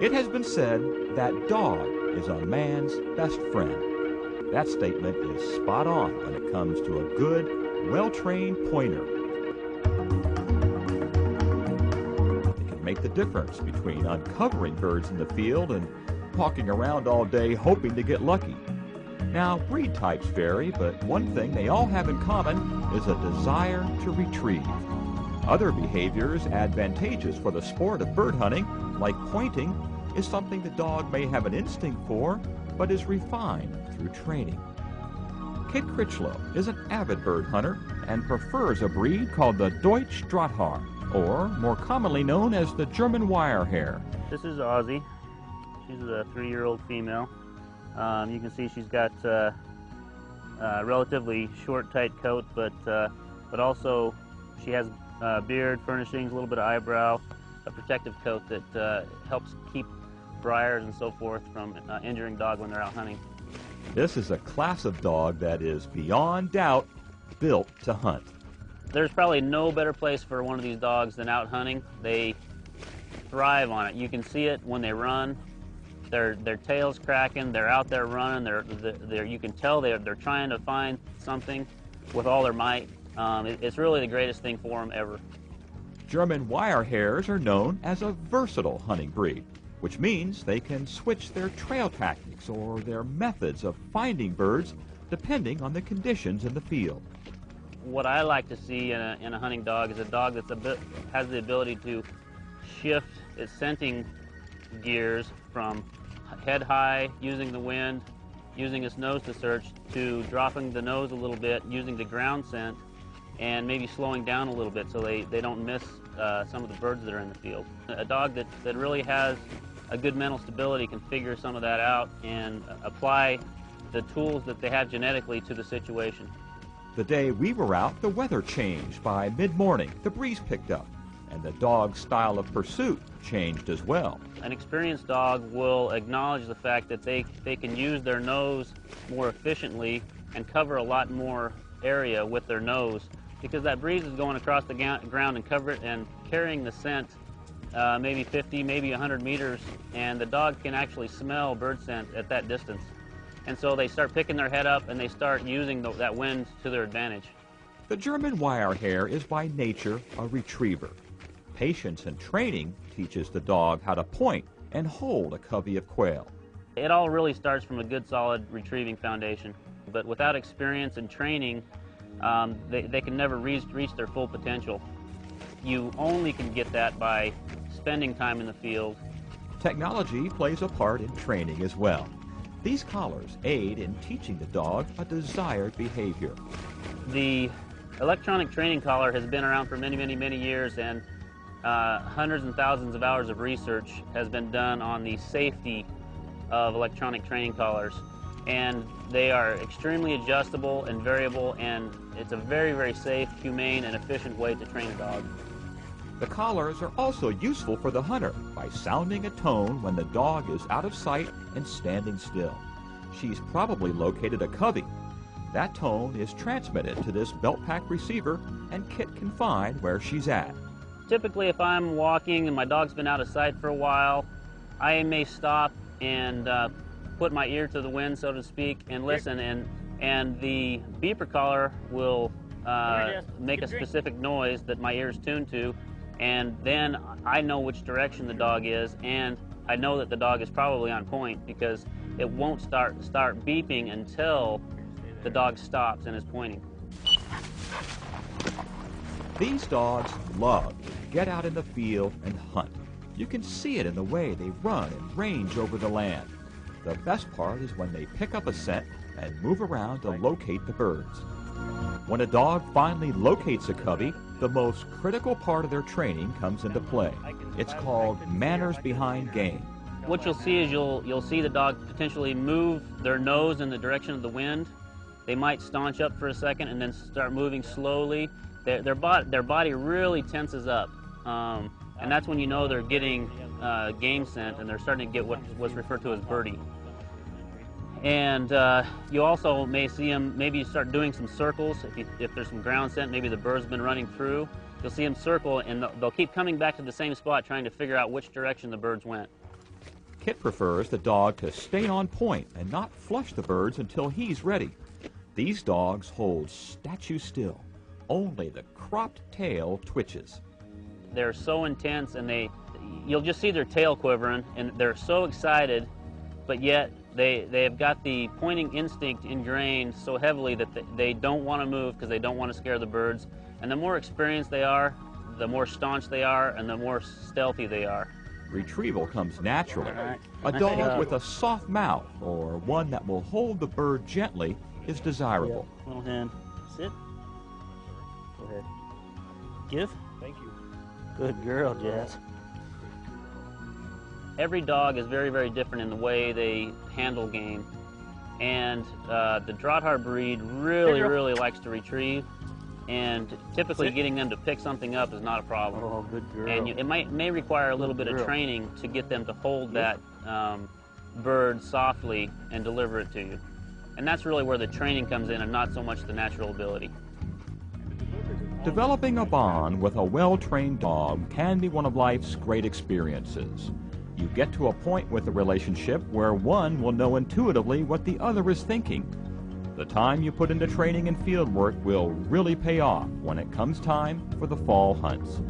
It has been said that dog is a man's best friend. That statement is spot on when it comes to a good, well-trained pointer. It can make the difference between uncovering birds in the field and walking around all day hoping to get lucky. Now, breed types vary, but one thing they all have in common is a desire to retrieve. Other behaviors advantageous for the sport of bird hunting, like pointing, is something the dog may have an instinct for, but is refined through training. Kit Critchlow is an avid bird hunter and prefers a breed called the Deutsch Drahthaar, or more commonly known as the German wire hare. This is Ozzy. She's a 3-year-old female. You can see she's got a relatively short, tight coat, but also she has beard, furnishings, a little bit of eyebrow, a protective coat that helps keep briars and so forth from injuring dog when they're out hunting. This is a class of dog that is beyond doubt built to hunt. There's probably no better place for one of these dogs than out hunting. They thrive on it. You can see it when they run. Their tail's cracking. They're out there running. You can tell they're trying to find something with all their might. It's really the greatest thing for them ever. German wire hares are known as a versatile hunting breed, which means they can switch their trail tactics or their methods of finding birds depending on the conditions in the field. What I like to see in a hunting dog is a dog that has the ability to shift its scenting gears from head high, using the wind, using its nose to search, to dropping the nose a little bit, using the ground scent, and maybe slowing down a little bit so they don't miss some of the birds that are in the field. A dog that really has a good mental stability can figure some of that out and apply the tools that they have genetically to the situation. The day we were out, the weather changed. By mid-morning, the breeze picked up, and the dog's style of pursuit changed as well. An experienced dog will acknowledge the fact that they can use their nose more efficiently and cover a lot more area with their nose, because that breeze is going across the ground and carrying the scent maybe 50, maybe 100 meters, and the dog can actually smell bird scent at that distance. And so they start picking their head up and they start using that wind to their advantage. The German wire hare is by nature a retriever. Patience and training teaches the dog how to point and hold a covey of quail. It all really starts from a good, solid retrieving foundation. But without experience and training, they can never reach their full potential. You only can get that by spending time in the field. Technology plays a part in training as well. These collars aid in teaching the dog a desired behavior. The electronic training collar has been around for many, many, many years, and hundreds and thousands of hours of research has been done on the safety of electronic training collars. And they are extremely adjustable and variable, and it's a very, very safe, humane, and efficient way to train a dog. The collars are also useful for the hunter by sounding a tone when the dog is out of sight and standing still. She's probably located a covey. That tone is transmitted to this belt pack receiver, and Kit can find where she's at. Typically, if I'm walking and my dog's been out of sight for a while, I may stop and put my ear to the wind, so to speak, and listen, and the beeper collar will make a specific noise that my ear is tuned to, and then I know which direction the dog is, and I know that the dog is probably on point, because it won't start beeping until the dog stops and is pointing. These dogs love to get out in the field and hunt. You can see it in the way they run and range over the land. The best part is when they pick up a scent and move around to locate the birds. When a dog finally locates a covey, the most critical part of their training comes into play. It's called manners behind game. What you'll see is you'll see the dog potentially move their nose in the direction of the wind. They might staunch up for a second and then start moving slowly. Their body really tenses up, and that's when you know they're getting game scent and they're starting to get what's referred to as birdie. And you also may see them maybe start doing some circles. If there's some ground scent, maybe the bird's been running through, you'll see them circle, and they'll keep coming back to the same spot trying to figure out which direction the birds went. Kit prefers the dog to stay on point and not flush the birds until he's ready. These dogs hold statue still. Only the cropped tail twitches. They're so intense, and you'll just see their tail quivering, and they're so excited, but yet they have got the pointing instinct ingrained so heavily that they don't want to move because they don't want to scare the birds. And the more experienced they are, the more staunch they are, and the more stealthy they are. Retrieval comes naturally. A dog with a soft mouth or one that will hold the bird gently is desirable. Yeah. Little hand. Sit. Go ahead. Give. Thank you. Good girl, Jazz. Every dog is very, very different in the way they handle game. And the Draghar breed really likes to retrieve. And typically getting them to pick something up is not a problem. Oh, good girl. And it may require a little bit of training to get them to hold that bird softly and deliver it to you. And that's really where the training comes in and not so much the natural ability. Developing a bond with a well-trained dog can be one of life's great experiences. You get to a point with the relationship where one will know intuitively what the other is thinking. The time you put into training and field work will really pay off when it comes time for the fall hunts.